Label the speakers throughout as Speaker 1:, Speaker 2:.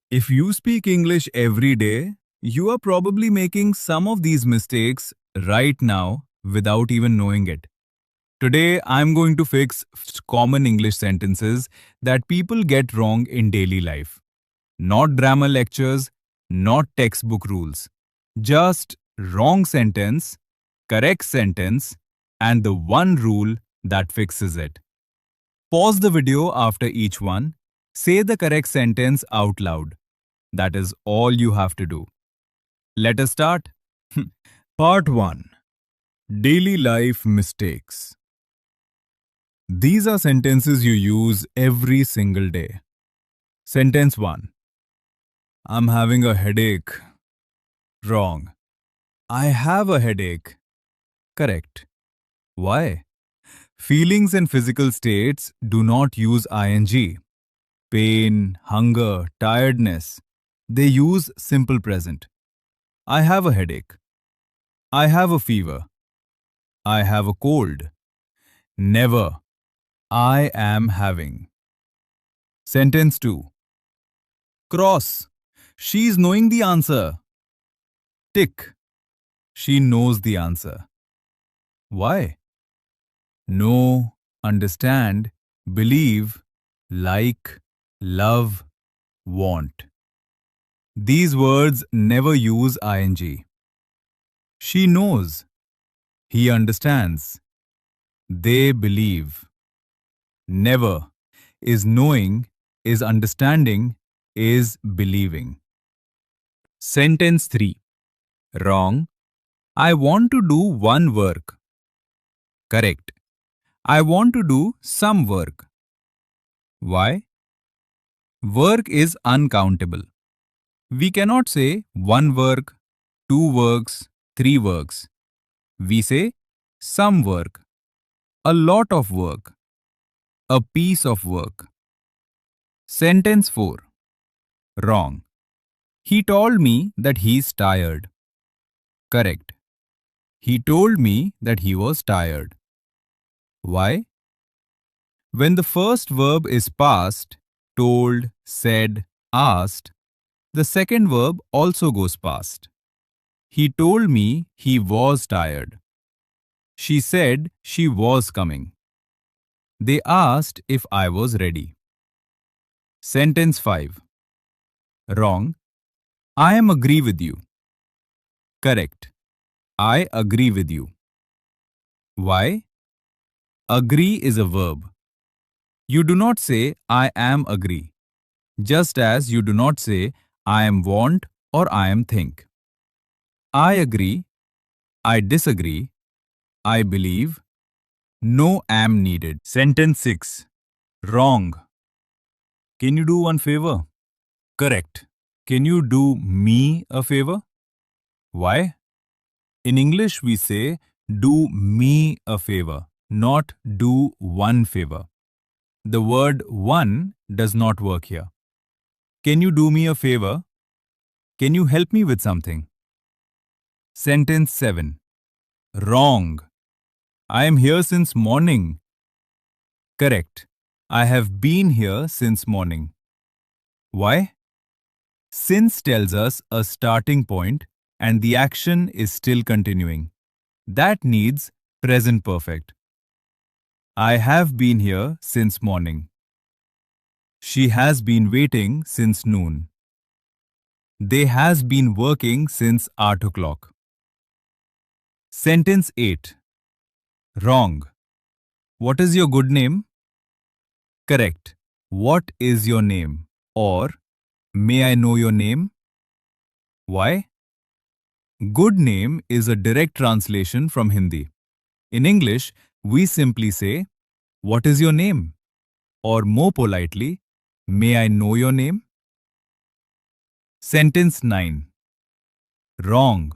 Speaker 1: If you speak English every day, you are probably making some of these mistakes right now without even knowing it. Today, I'm going to fix common English sentences that people get wrong in daily life. Not grammar lectures, not textbook rules. Just wrong sentence, correct sentence, and the one rule that fixes it. Pause the video after each one. Say the correct sentence out loud. That is all you have to do. Let us start. Part 1. Daily Life Mistakes. These are sentences you use every single day. Sentence 1. I'm having a headache. Wrong. I have a headache. Correct. Why? Feelings and physical states do not use ing. Pain, hunger, tiredness. They use simple present. I have a headache. I have a fever. I have a cold. Never. I am having. Sentence 2. Cross. She's knowing the answer. Tick. She knows the answer. Why? Know, understand, believe, like, love, want. These words never use ing. She knows. He understands. They believe. Never is knowing, is understanding, is believing. Sentence 3. Wrong. I want to do one work. Correct. I want to do some work. Why? Work is uncountable. We cannot say one work, two works, three works. We say some work, a lot of work, a piece of work. Sentence 4. Wrong. He told me that he's tired. Correct. He told me that he was tired. Why? When the first verb is past, told, said, asked, the second verb also goes past. He told me he was tired. She said she was coming. They asked if I was ready. Sentence 5. Wrong. I am agree with you. Correct. I agree with you. Why? Agree is a verb. You do not say I am agree, just as you do not say I am want or I am think. I agree, I disagree, I believe, no am needed. Sentence 6. Wrong. Can you do one favor? Correct. Can you do me a favor? Why? In English we say do me a favor, not do one favor. The word one does not work here. Can you do me a favor? Can you help me with something? Sentence 7. Wrong. I am here since morning. Correct. I have been here since morning. Why? Since tells us a starting point and the action is still continuing. That needs present perfect. I have been here since morning. She has been waiting since noon. They has been working since 8 o'clock. Sentence 8. Wrong. What is your good name? Correct. What is your name? Or, may I know your name? Why? Good name is a direct translation from Hindi. In English, we simply say, what is your name? Or more politely, may I know your name? Sentence 9. Wrong.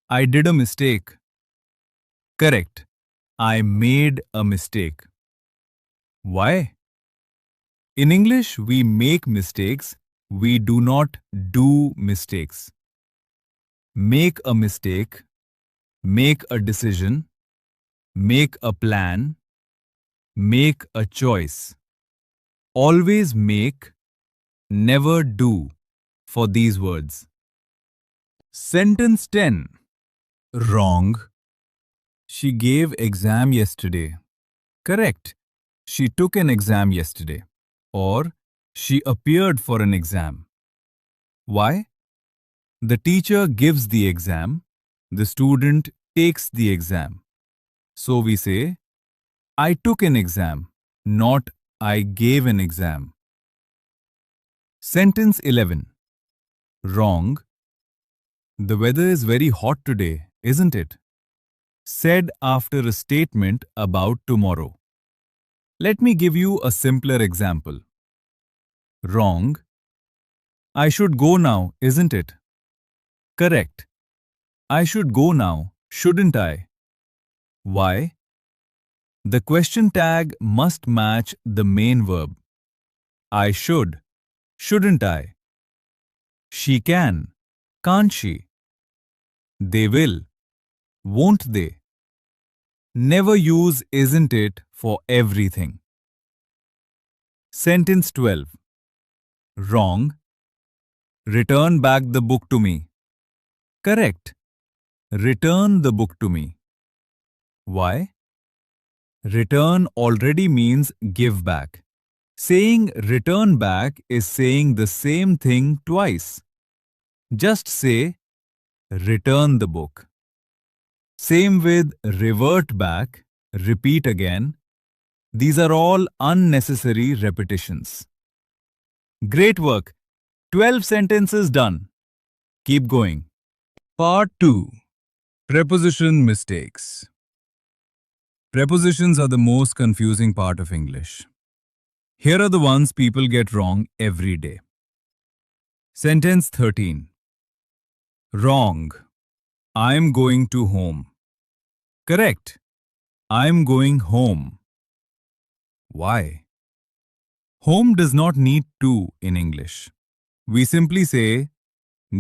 Speaker 1: I did a mistake. Correct. I made a mistake. Why? In English, we make mistakes. We do not do mistakes. Make a mistake, make a decision, make a plan, make a choice. Always make, never do. for these words. Sentence 10. Wrong. She gave exam yesterday. Correct. She took an exam yesterday. Or she appeared for an exam. Why? The teacher gives the exam. The student takes the exam. So we say, I took an exam, not I gave an exam. Sentence 11. Wrong. The weather is very hot today, isn't it? Said after a statement about tomorrow. Let me give you a simpler example. Wrong. I should go now, isn't it? Correct. I should go now, shouldn't I? Why? The question tag must match the main verb. I should, shouldn't I? She can, can't she? They will, won't they? Never use isn't it for everything. Sentence 12. Wrong. Return back the book to me. Correct. Return the book to me. Why? Return already means give back. Saying return back is saying the same thing twice. Just say return the book. Same with revert back, repeat again. These are all unnecessary repetitions. Great work. 12 sentences done. Keep going. Part 2. Preposition mistakes. Prepositions are the most confusing part of English. Here are the ones people get wrong every day. Sentence 13. Wrong. I'm going to home. Correct. I'm going home. Why? Home does not need to in English. We simply say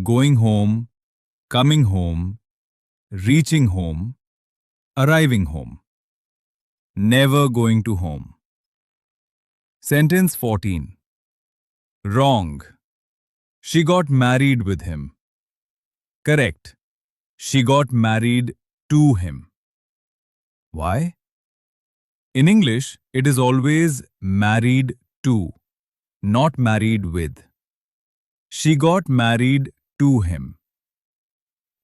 Speaker 1: going home, coming home, reaching home, arriving home. Never going to home. Sentence 14. Wrong. She got married with him. Correct. She got married to him. Why? In English, it is always married to, not married with. She got married to him.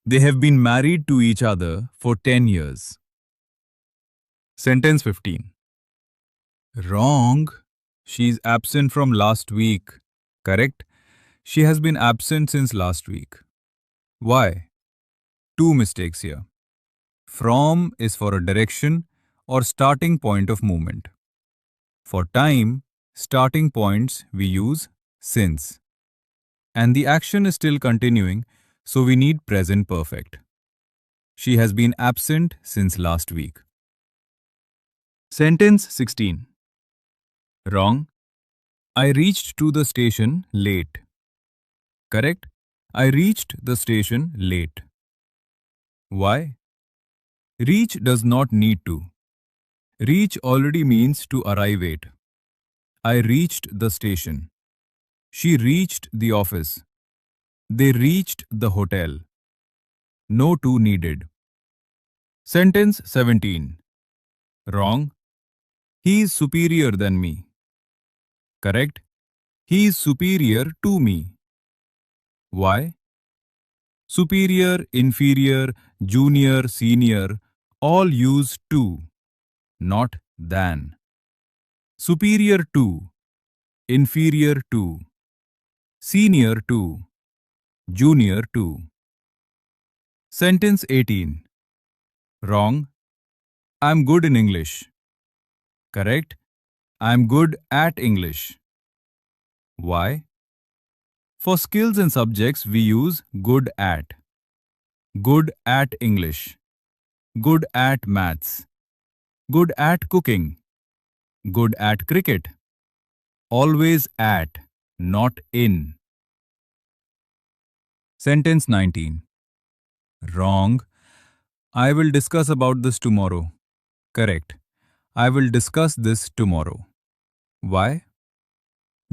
Speaker 1: They have been married to each other for 10 years. Sentence 15. Wrong. She's absent from last week. Correct. She has been absent since last week. Why? Two mistakes here. From is for a direction or starting point of movement. For time, starting points we use since. And the action is still continuing, so we need present perfect. She has been absent since last week. Sentence 16. Wrong. I reached to the station late. Correct. I reached the station late. Why? Reach does not need to. Reach already means to arrive at. I reached the station. She reached the office. They reached the hotel. No to needed. Sentence 17. Wrong. He is superior than me. Correct. He is superior to me. Why? Superior, inferior, junior, senior all use to, not than. Superior to, inferior to, senior to, junior to. Sentence 18. Wrong. I'm good in English. Correct. I'm good at English. Why? For skills and subjects we use good at. Good at English. Good at maths. Good at cooking. Good at cricket. Always at, not in. Sentence 19. Wrong. I will discuss about this tomorrow. Correct. I will discuss this tomorrow. Why?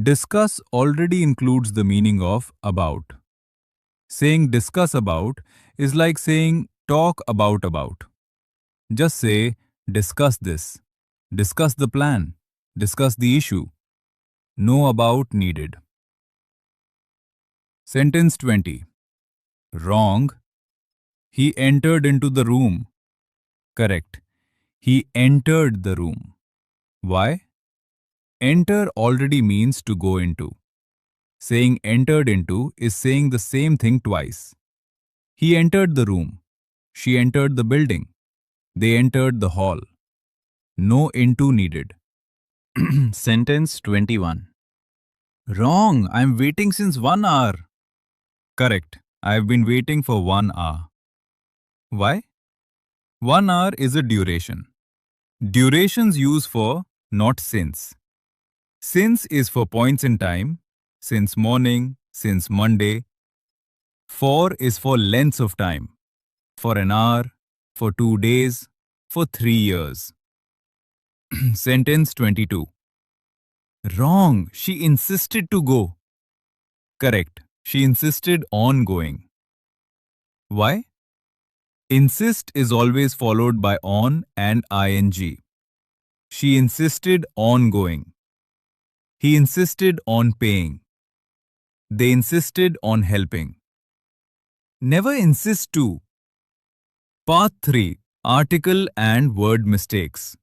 Speaker 1: Discuss already includes the meaning of about. Saying discuss about is like saying talk about. Just say discuss this, discuss the plan, discuss the issue. No about needed. Sentence 20. Wrong. He entered into the room. Correct. He entered the room. Why? Enter already means to go into. Saying entered into is saying the same thing twice. He entered the room. She entered the building. They entered the hall. No into needed. Sentence 21. Wrong. I'm waiting since 1 hour. Correct. I've been waiting for 1 hour. Why? 1 hour is a duration. Durations use for, not since. Since is for points in time, since morning, since Monday. For is for lengths of time, for an hour, for 2 days, for 3 years. Sentence 22. Wrong. She insisted to go. Correct. She insisted on going. Why? Insist is always followed by on and ing. She insisted on going. He insisted on paying. They insisted on helping. Never insist to. Part 3. Article and word mistakes.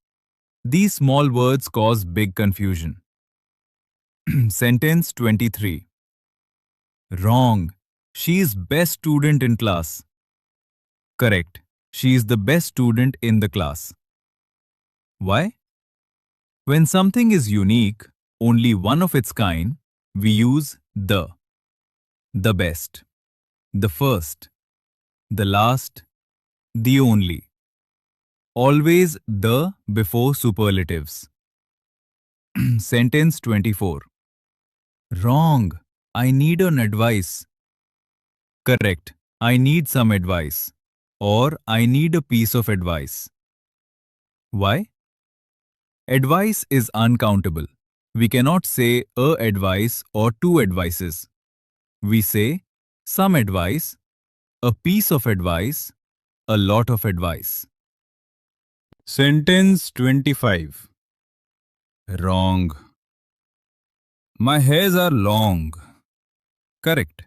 Speaker 1: These small words cause big confusion. Sentence 23. Wrong. She is best student in class. Correct. She is the best student in the class. Why? When something is unique, only one of its kind, we use the best, the first, the last, the only. Always the before superlatives. Sentence 24. Wrong. I need an advice. Correct. I need some advice. Or I need a piece of advice. Why? Advice is uncountable. We cannot say a advice or two advices. We say some advice, a piece of advice, a lot of advice. Sentence 25. Wrong. My hairs are long. Correct.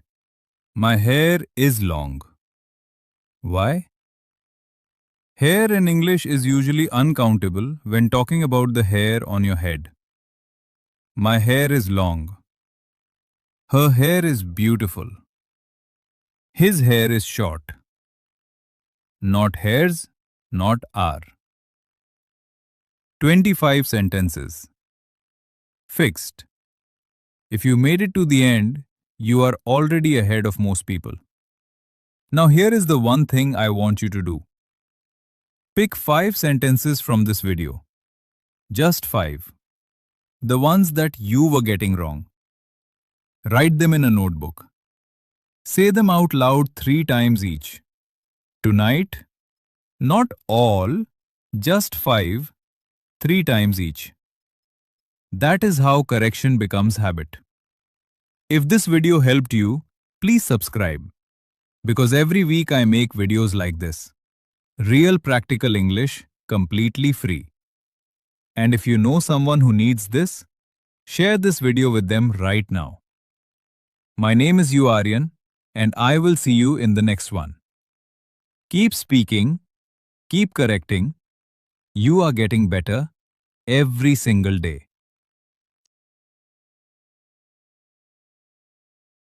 Speaker 1: My hair is long. Why? Hair in English is usually uncountable when talking about the hair on your head. My hair is long. Her hair is beautiful. His hair is short. Not hairs, not are. 25 sentences. Fixed. If you made it to the end, you are already ahead of most people. Now here is the one thing I want you to do. Pick 5 sentences from this video. Just 5. The ones that you were getting wrong. Write them in a notebook. Say them out loud 3 times each. Tonight, not all, just 5, 3 times each. That is how correction becomes habit. If this video helped you, please subscribe. Because every week I make videos like this. Real practical English, completely free. And if you know someone who needs this, share this video with them right now. My name is Aryan, and I will see you in the next one. Keep speaking, keep correcting. You are getting better every single day.